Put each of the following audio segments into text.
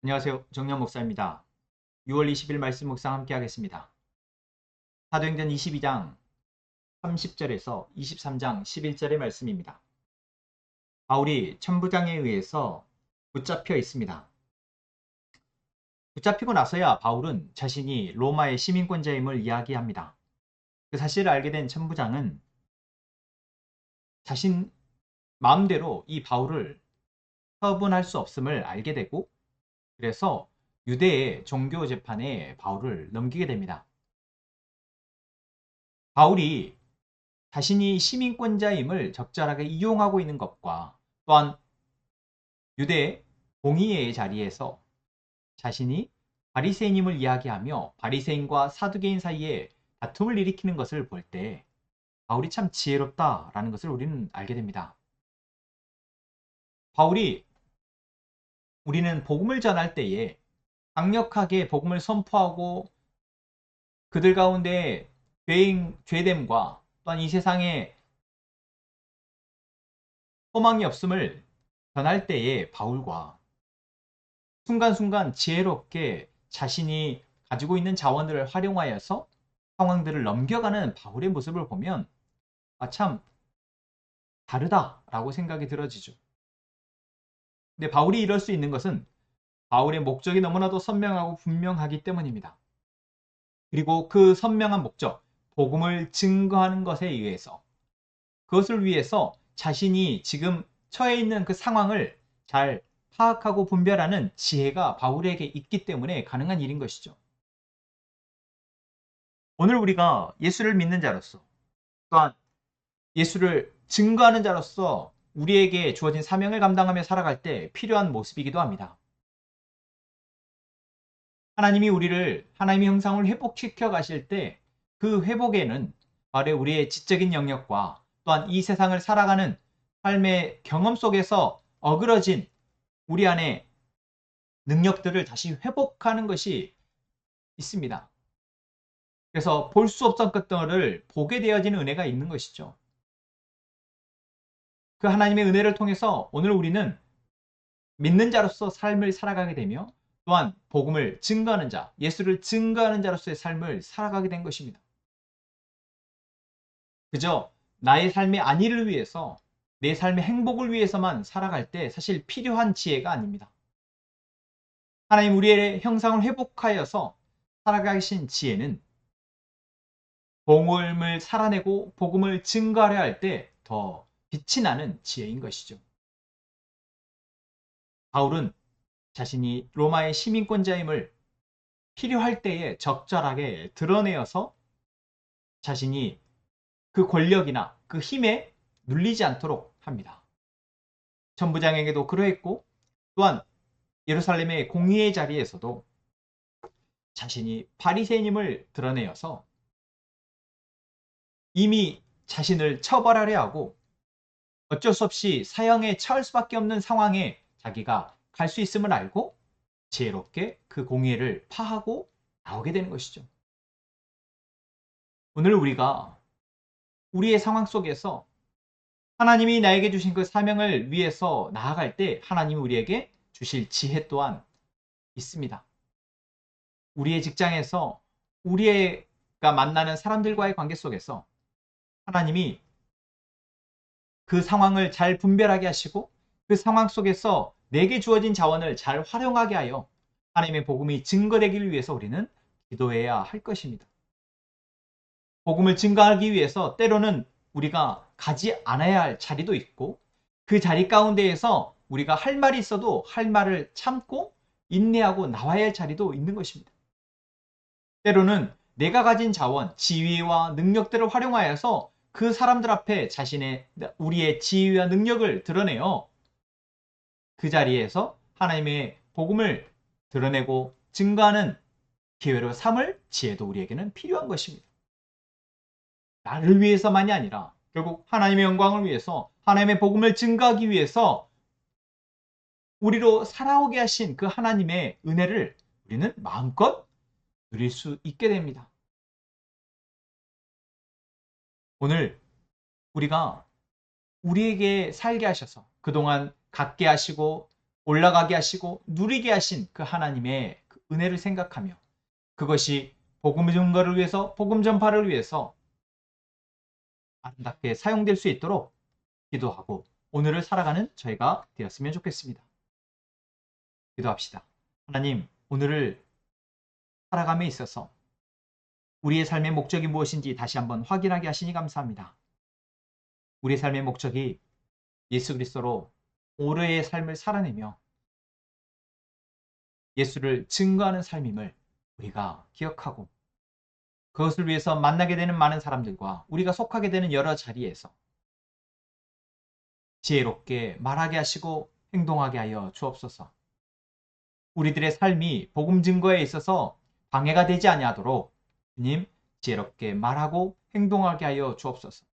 안녕하세요. 정년 목사입니다. 6월 20일 말씀 묵상 함께 하겠습니다. 사도행전 22장 30절에서 23장 11절의 말씀입니다. 바울이 천부장에 의해서 붙잡혀 있습니다. 붙잡히고 나서야 바울은 자신이 로마의 시민권자임을 이야기합니다. 그 사실을 알게 된 천부장은 자신 마음대로 이 바울을 처분할 수 없음을 알게 되고, 그래서 유대의 종교 재판에 바울을 넘기게 됩니다. 바울이 자신이 시민권자임을 적절하게 이용하고 있는 것과, 또한 유대 공의회의 자리에서 자신이 바리새인임을 이야기하며 바리새인과 사두개인 사이에 다툼을 일으키는 것을 볼 때 바울이 참 지혜롭다라는 것을 우리는 알게 됩니다. 바울이 우리는 복음을 전할 때에 강력하게 복음을 선포하고 그들 가운데 죄됨과 또한 이 세상에 소망이 없음을 전할 때에 바울과 순간순간 지혜롭게 자신이 가지고 있는 자원들을 활용하여서 상황들을 넘겨가는 바울의 모습을 보면 참 다르다라고 생각이 들어지죠. 근데 바울이 이럴 수 있는 것은 바울의 목적이 너무나도 선명하고 분명하기 때문입니다. 그리고 그 선명한 목적, 복음을 증거하는 것에 의해서, 그것을 위해서 자신이 지금 처해 있는 그 상황을 잘 파악하고 분별하는 지혜가 바울에게 있기 때문에 가능한 일인 것이죠. 오늘 우리가 예수를 믿는 자로서, 또한 예수를 증거하는 자로서 우리에게 주어진 사명을 감당하며 살아갈 때 필요한 모습이기도 합니다. 하나님이 우리를 하나님의 형상을 회복시켜 가실 때 그 회복에는 바로 우리의 지적인 영역과 또한 이 세상을 살아가는 삶의 경험 속에서 어그러진 우리 안에 능력들을 다시 회복하는 것이 있습니다. 그래서 볼 수 없던 것들을 보게 되어지는 은혜가 있는 것이죠. 그 하나님의 은혜를 통해서 오늘 우리는 믿는 자로서 삶을 살아가게 되며, 또한 복음을 증거하는 자, 예수를 증거하는 자로서의 삶을 살아가게 된 것입니다. 그저 나의 삶의 안위를 위해서, 내 삶의 행복을 위해서만 살아갈 때 사실 필요한 지혜가 아닙니다. 하나님 우리의 형상을 회복하여서 살아가신 지혜는 복음을 살아내고 복음을 증거하려 할 때 더 빛이 나는 지혜인 것이죠. 바울은 자신이 로마의 시민권자임을 필요할 때에 적절하게 드러내어서 자신이 그 권력이나 그 힘에 눌리지 않도록 합니다. 천부장에게도 그러했고, 또한 예루살렘의 공의의 자리에서도 자신이 바리새인임을 드러내어서 이미 자신을 처벌하려 하고 어쩔 수 없이 사형에 처할 수밖에 없는 상황에 자기가 갈 수 있음을 알고 지혜롭게 그 공의를 파하고 나오게 되는 것이죠. 오늘 우리가 우리의 상황 속에서 하나님이 나에게 주신 그 사명을 위해서 나아갈 때 하나님이 우리에게 주실 지혜 또한 있습니다. 우리의 직장에서 우리가 만나는 사람들과의 관계 속에서 하나님이 그 상황을 잘 분별하게 하시고 그 상황 속에서 내게 주어진 자원을 잘 활용하게 하여 하나님의 복음이 증거되기를 위해서 우리는 기도해야 할 것입니다. 복음을 증거하기 위해서 때로는 우리가 가지 않아야 할 자리도 있고, 그 자리 가운데에서 우리가 할 말이 있어도 할 말을 참고 인내하고 나와야 할 자리도 있는 것입니다. 때로는 내가 가진 자원, 지위와 능력들을 활용하여서 그 사람들 앞에 우리의 지위와 능력을 드러내어 그 자리에서 하나님의 복음을 드러내고 증거하는 기회로 삼을 지혜도 우리에게는 필요한 것입니다. 나를 위해서만이 아니라 결국 하나님의 영광을 위해서, 하나님의 복음을 증거하기 위해서 우리로 살아오게 하신 그 하나님의 은혜를 우리는 마음껏 누릴 수 있게 됩니다. 오늘 우리가 우리에게 살게 하셔서 그동안 갖게 하시고 올라가게 하시고 누리게 하신 그 하나님의 그 은혜를 생각하며 그것이 복음 증거를 위해서, 복음 전파를 위해서 아름답게 사용될 수 있도록 기도하고 오늘을 살아가는 저희가 되었으면 좋겠습니다. 기도합시다. 하나님, 오늘을 살아감에 있어서 우리의 삶의 목적이 무엇인지 다시 한번 확인하게 하시니 감사합니다. 우리의 삶의 목적이 예수 그리스도로 오래의 삶을 살아내며 예수를 증거하는 삶임을 우리가 기억하고 그것을 위해서 만나게 되는 많은 사람들과 우리가 속하게 되는 여러 자리에서 지혜롭게 말하게 하시고 행동하게 하여 주옵소서. 우리들의 삶이 복음 증거에 있어서 방해가 되지 아니하도록 주님 지혜롭게 말하고 행동하게 하여 주옵소서.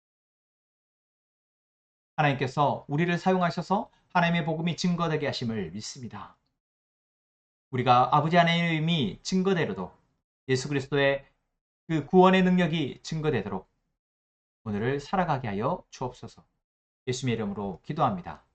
하나님께서 우리를 사용하셔서 하나님의 복음이 증거되게 하심을 믿습니다. 우리가 아버지 하나님의 증거대로도 예수 그리스도의 그 구원의 능력이 증거되도록 오늘을 살아가게 하여 주옵소서. 예수님의 이름으로 기도합니다.